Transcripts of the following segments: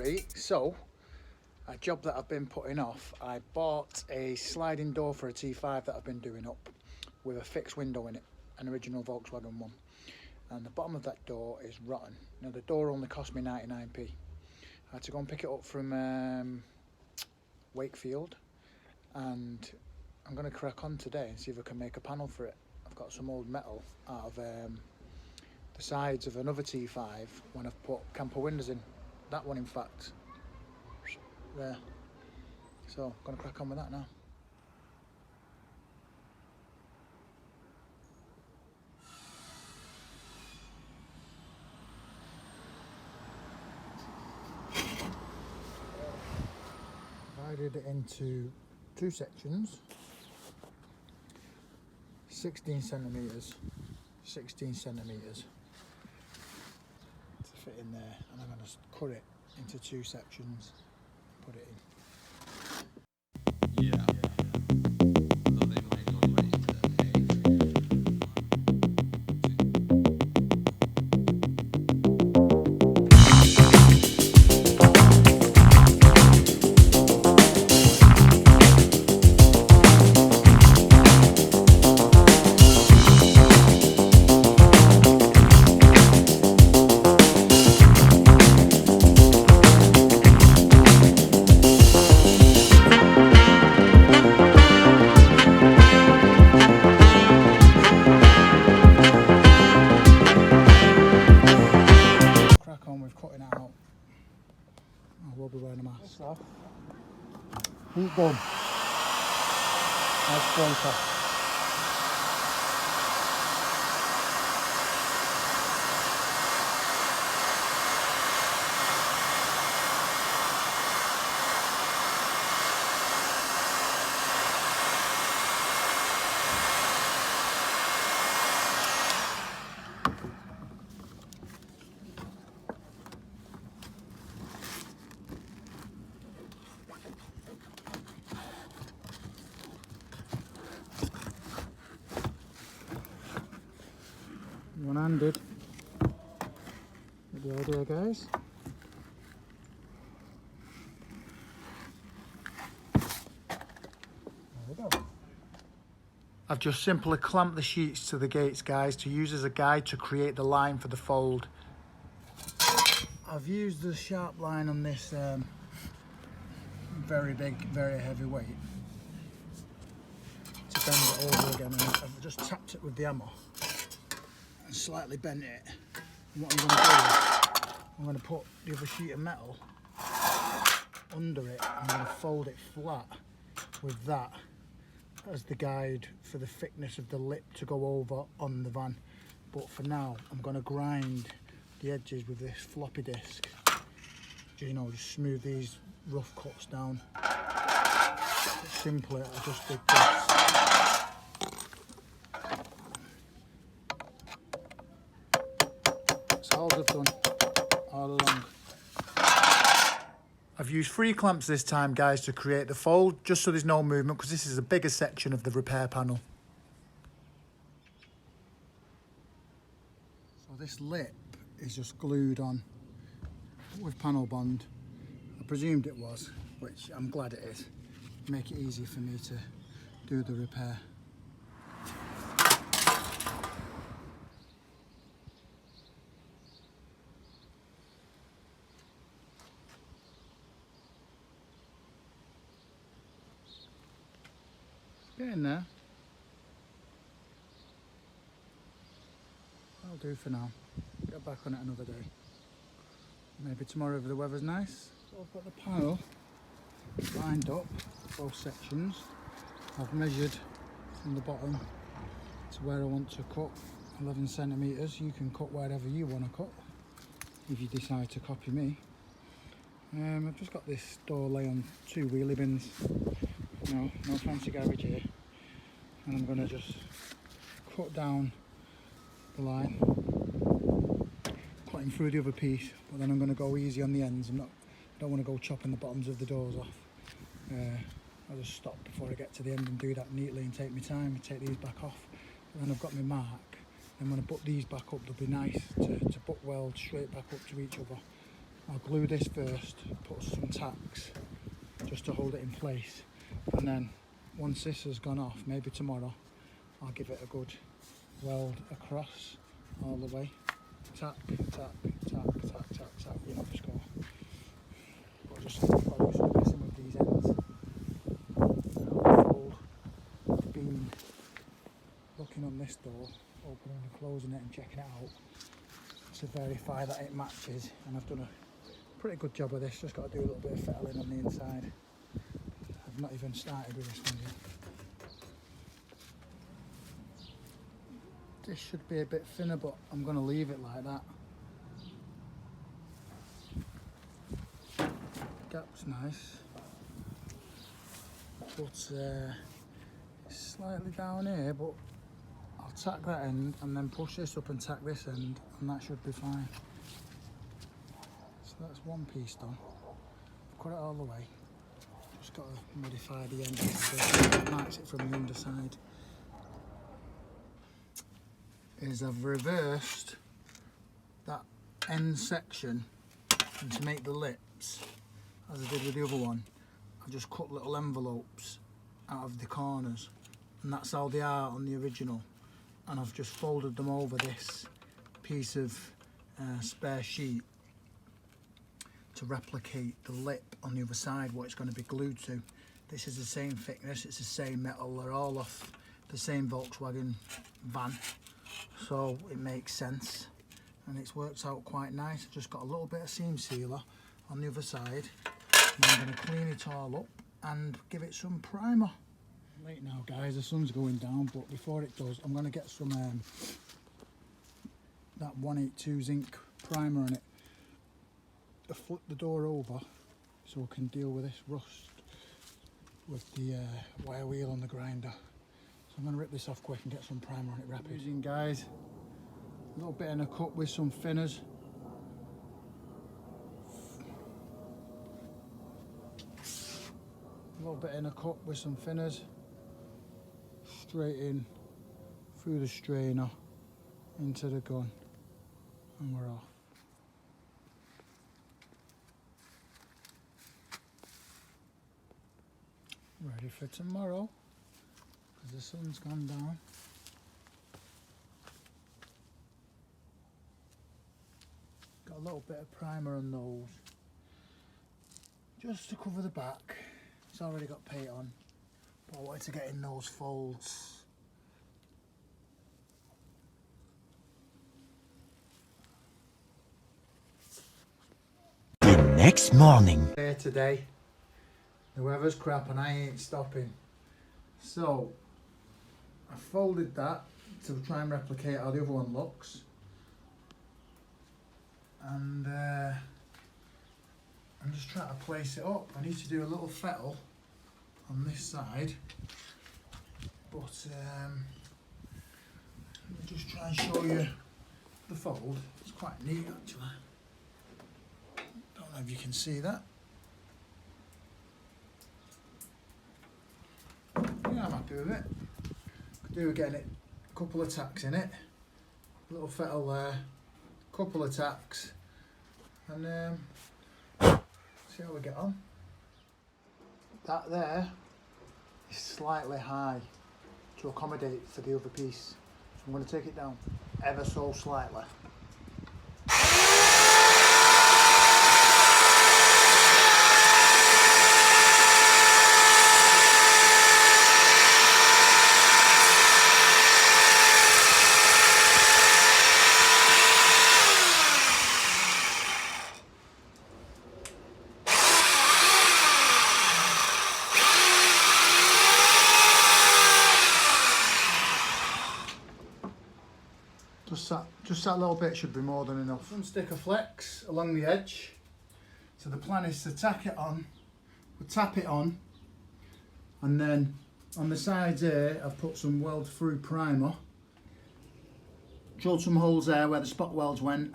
Right, so a job that I've been putting off, I bought a sliding door for a T5 that I've been doing up with a fixed window in it, an original Volkswagen one, and the bottom of that door is rotten. Now the door only cost me 99p. I had to go and pick it up from Wakefield, and I'm going to crack on today and see if I can make a panel for it. I've got some old metal out of the sides of another T5 when I've put camper windows in. That one, in fact, there. So I'm going to crack on with that now. Divided it into two sections, 16 centimetres, 16 centimetres to fit in there, and I'm going to cut it into two sections, put it in. Yeah. Cutting it out. I will be wearing a mask. Heat gun. Nice broker. One-handed with the idea, guys. There we go. I've just simply clamped the sheets to the gates, guys, to use as a guide to create the line for the fold. I've used the sharp line on this very big, very heavy weight to bend it over again, and I've just tapped it with the hammer and slightly bent it. And what I'm going to do is I'm going to put the other sheet of metal under it. I'm going to fold it flat with that as the guide for the thickness of the lip to go over on the van. But for now, I'm going to grind the edges with this floppy disc. You know, just smooth these rough cuts down. Simply, I just did this. That's all I've done all along. I've used 3 clamps this time, guys, to create the fold, just so there's no movement, because this is a bigger section of the repair panel. So this lip is just glued on with panel bond. I presumed it was, which I'm glad it is. Make it easy for me to do the repair. Getting there. That'll do for now. Get back on it another day. Maybe tomorrow if the weather's nice. So I've got the panel lined up, both sections. I've measured from the bottom to where I want to cut, 11 centimetres. You can cut wherever you want to cut if you decide to copy me. I've just got this door lay on 2 wheelie bins. No fancy garage here. And I'm going to just cut down the line, cutting through the other piece, but then I'm going to go easy on the ends. I don't want to go chopping the bottoms of the doors off. I'll just stop before I get to the end and do that neatly and take my time and take these back off. And then I've got my mark, and when I put these back up, they'll be nice to butt weld straight back up to each other. I'll glue this first, put some tacks just to hold it in place, and then once this has gone off, maybe tomorrow, I'll give it a good weld across all the way. Tack, tack, tack, tack, tack, tack, you know, just go. But just got used to messing with these ends. Fold. I've been looking on this door, opening and closing it and checking it out to verify that it matches, and I've done a pretty good job of this. Just got to do a little bit of fettling on the inside. I've not even started with this one yet. This should be a bit thinner, but I'm going to leave it like that. Gap's nice, but it's slightly down here, but I'll tack that end and then push this up and tack this end, and that should be fine. So that's one piece done. Cut it all the way. Just got to modify the end so it marks it from the underside. Is I've reversed that end section, and to make the lips, as I did with the other one, I just cut little envelopes out of the corners, and that's how they are on the original. And I've just folded them over this piece of spare sheet to replicate the lip on the other side, what it's going to be glued to. This is the same thickness, it's the same metal, they're all off the same Volkswagen van. So it makes sense, and it's worked out quite nice. I've just got a little bit of seam sealer on the other side, and I'm going to clean it all up and give it some primer. Late now guys, the sun's going down, but before it does, I'm going to get some that 182 zinc primer on it. I flip the door over so I can deal with this rust with the wire wheel on the grinder. I'm going to rip this off quick and get some primer on it rapid. Using guys, a little bit in a cup with some thinners. A little bit in a cup with some thinners. Straight in through the strainer into the gun, and we're off. Ready for tomorrow. The sun's gone down. Got a little bit of primer on those, just to cover the back. It's already got paint on, but I wanted to get in those folds. The next morning. Today, the weather's crap and I ain't stopping. So I folded that to try and replicate how the other one looks, and I'm just trying to place it up. I need to do a little fettle on this side, but let me just try and show you the fold. It's quite neat actually. Don't know if you can see that. Yeah, I'm happy with it. Could do again it, a couple of tacks in it, a little fettle there, a couple of tacks, and see how we get on. That there is slightly high to accommodate for the other piece, so I'm going to take it down ever so slightly. Just that little bit should be more than enough. Some sticker flex along the edge. So the plan is to tack it on, we'll tap it on, and then on the sides here I've put some weld through primer. Drilled some holes there where the spot welds went,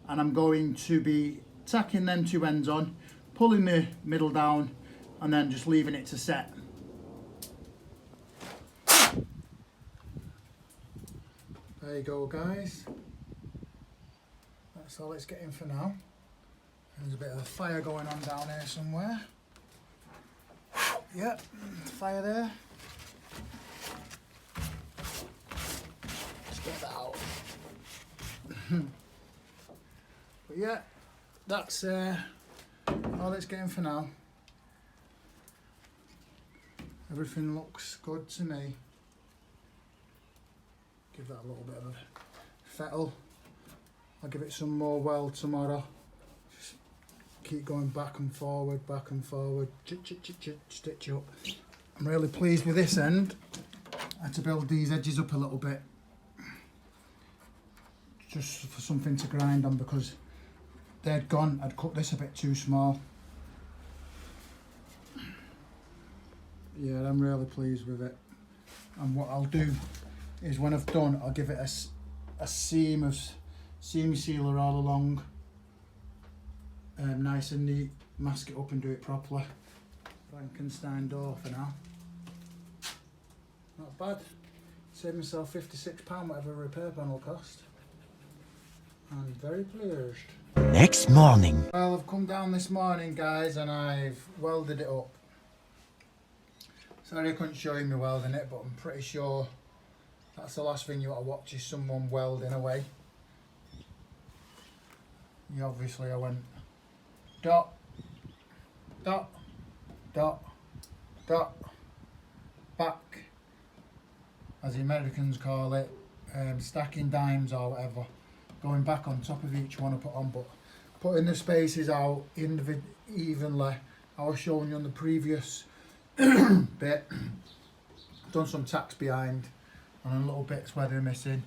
and I'm going to be tacking them two ends on, pulling the middle down, and then just leaving it to set. There you go guys, that's all it's getting for now. There's a bit of a fire going on down here somewhere. Yep, fire there. Let's get that out. But yeah, that's all it's getting for now. Everything looks good to me. Give that a little bit of a fettle. I'll give it some more weld tomorrow. Just keep going back and forward, stitch up. I'm really pleased with this end. I had to build these edges up a little bit, just for something to grind on, because they'd gone. I'd cut this a bit too small. Yeah, I'm really pleased with it. And what I'll do is, when I've done, I'll give it a seam sealer all along, nice and neat. Mask it up and do it properly. Frankenstein door for now. Not bad. Saved myself £56, whatever a repair panel cost. I'm very pleased. Next morning. Well, I've come down this morning, guys, and I've welded it up. Sorry I couldn't show you me welding it, but I'm pretty sure that's the last thing you want to watch, is someone welding away. Yeah, obviously I went dot, dot, dot, dot, back, as the Americans call it, stacking dimes or whatever, going back on top of each one I put on, but putting the spaces out evenly. I was showing you on the previous bit. Done some tacks behind and a little bits where they're missing.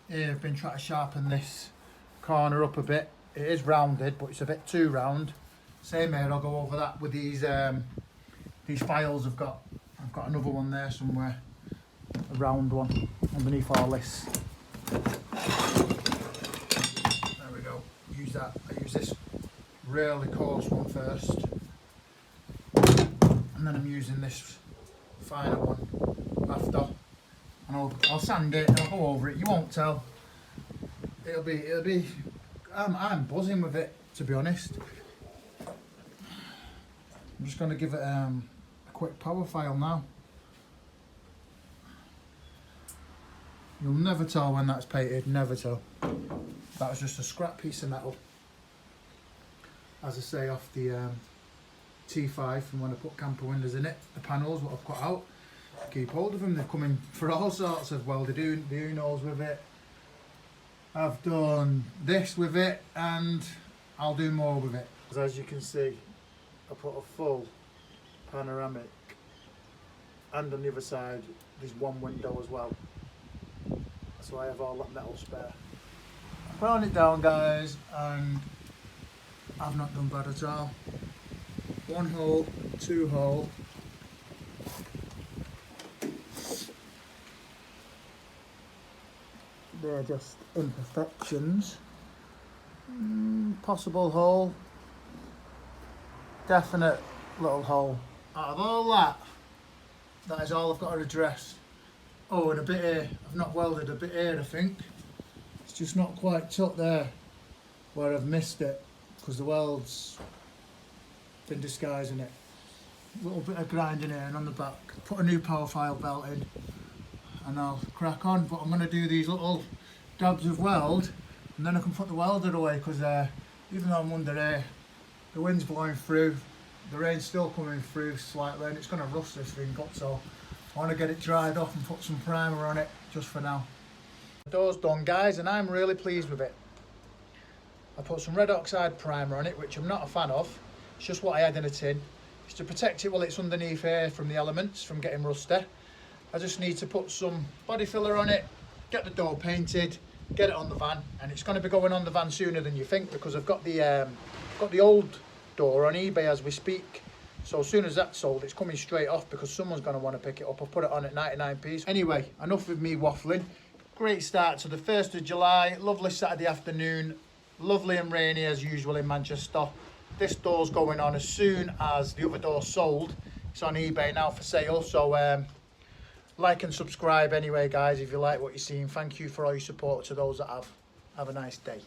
Here I've been trying to sharpen this corner up a bit. It is rounded, but it's a bit too round. Same here, I'll go over that with these files I've got. I've got another one there somewhere, a round one underneath all this. There we go. Use that. I use this really coarse one first, and then I'm using this finer one after. And I'll sand it and I'll go over it. You won't tell. It'll be. I'm buzzing with it, to be honest. I'm just going to give it a quick power file now. You'll never tell when that's painted, never tell. That was just a scrap piece of metal, as I say, off the T5 from when I put camper windows in it. The panels, what I've cut out, keep hold of them. They've come in for all sorts of welded Unos with it. I've done this with it, and I'll do more with it. As you can see, I put a full panoramic, and on the other side there's one window as well, so I have all that metal spare. I'm putting it down, guys, and I've not done bad at all. One hole, two hole. They're just imperfections. Possible hole. Definite little hole. Out of all that, that is all I've got to address. Oh, and a bit here. I've not welded a bit here, I think. It's just not quite tucked there where I've missed it, because the weld's been disguising it. A little bit of grinding here and on the back. Put a new power file belt in, and I'll crack on. But I'm going to do these little dabs of weld, and then I can put the welder away, because even though I'm under here, the wind's blowing through, the rain's still coming through slightly, and it's going to rust this thing up, so I want to get it dried off and put some primer on it just for now. The door's done, guys, and I'm really pleased with it. I put some red oxide primer on it, which I'm not a fan of. It's just what I had in a tin. It's to protect it while it's underneath here from the elements, from getting rusty. I just need to put some body filler on it, get the door painted, get it on the van, and it's going to be going on the van sooner than you think, because I've got the old door on eBay as we speak. So as soon as that's sold, it's coming straight off, because someone's going to want to pick it up. I'll put it on at 99p. Anyway, enough with me waffling. Great start to the 1st of July. Lovely Saturday afternoon. Lovely and rainy as usual in Manchester. This door's going on as soon as the other door's sold. It's on eBay now for sale. So like and subscribe anyway, guys, if you like what you're seeing. Thank you for all your support to those that have. Have a nice day.